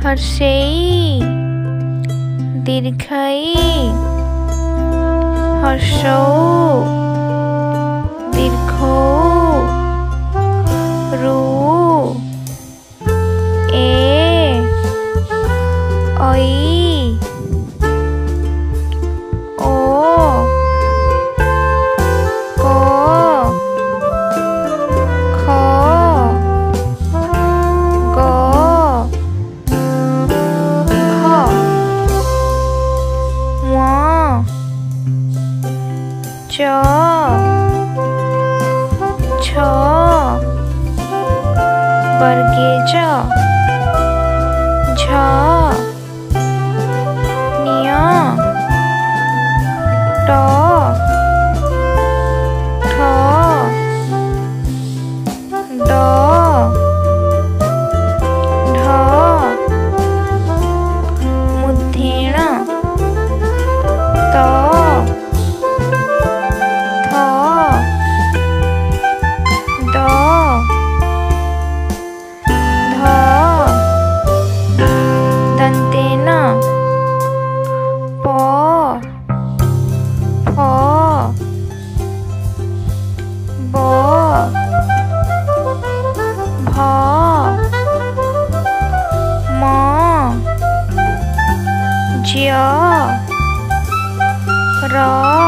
हर्षेई दीर्घई हर्षौ दीर्घौ रु ए ऐ ओ क ख ग च छ वर्गे च झ न्य ट ठ ड ढ मूर्धेण त दंतेन प फ ब भ म ज्य र